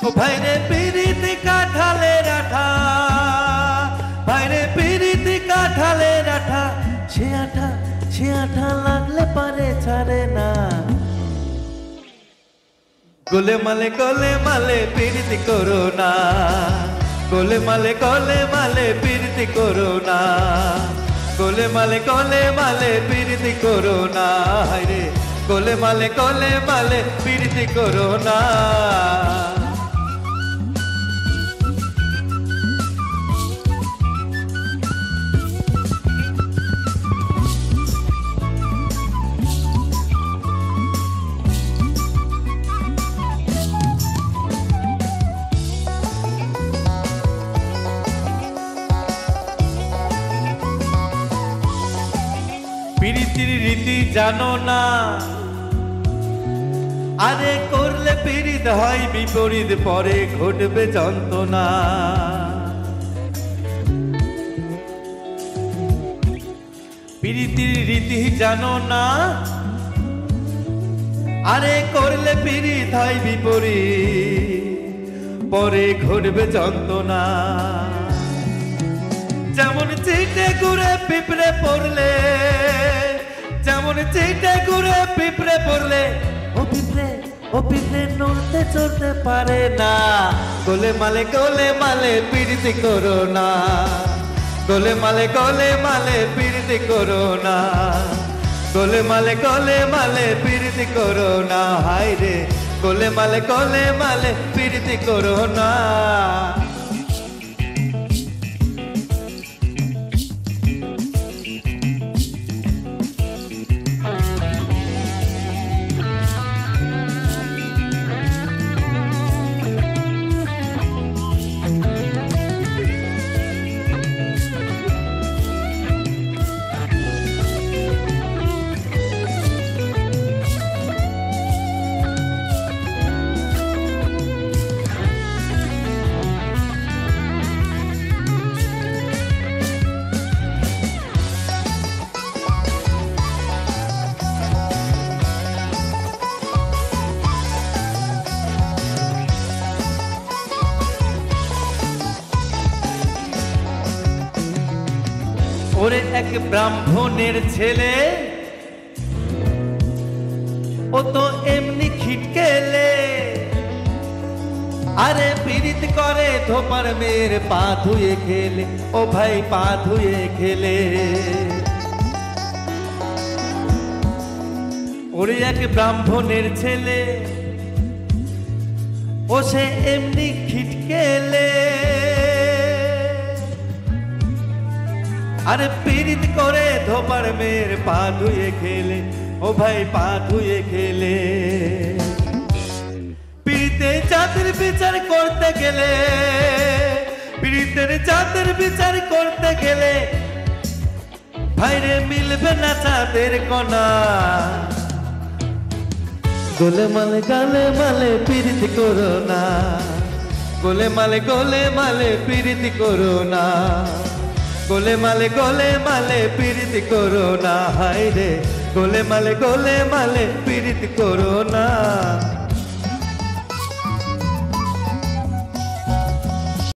ও ভাইরে পিরিতি কাঁঠালের আঠা, ভাইরে পিরিতি কাঁঠালের আঠা, সে আঠা লাগলে পারে ছাড়ে না। গোলে মালে পিরিতি করো না, গোলে মালে পিরিতি করো না, গোলে মালে পিরিতি করো না, হায়রে গোলে মালে পিরিতি করো না। পিরিতির রীতি জানো না, আরে করলে পিরিত হয় বিপরীত, পরে ঘটবে যন্ত্রণা। পিরিতির রীতি জানো না, আরে করলে পিরিত হয় বিপরীত, পরে ঘটবে যন্ত্রণা। যেমন চিটে ঘুরে পিঁপড়ে পড়লে, যেমন চিটে ঘুরে পিঁপড়ে পড়লে, ও পিঁপড়ে নড়তে চড়তে পারে না। গোলে মালে পিরিতি করো না, গোলে মালে পিরিতি করো না, গোলে মালে পিরিতি করো না, হায়রে গোলে মালে পিরিতি করো না। ওরে এক ব্রাহ্মণের ছেলে, ও তো এমনি খিটকেলে, আরে পীড়িত করে ধোপার মেয়ের পা ধুয়ে খেলে, ও ভাই পা ধুয়ে খেলে। ওরে এক ব্রাহ্মণের ছেলে, ও সে এমনি খিটকেলে, আরে পীড়িত করে ধোপার মেয়ের পা ধুয়ে খেলে, ও ভাই পা ধুয়ে খেলে। পীড়িতে জাতের বিচার করতে গেলে, পীড়িতের জাতের বিচার করতে গেলে, ভাইরে মিলবে না চাঁদের কণা। গোলে মালে পীড়িতি করো না, গোলে মালে পীড়িতি করো না, গোলে মালে পীড়িতি করো না, হায়রে গোলে মালে পীড়িতি করো না।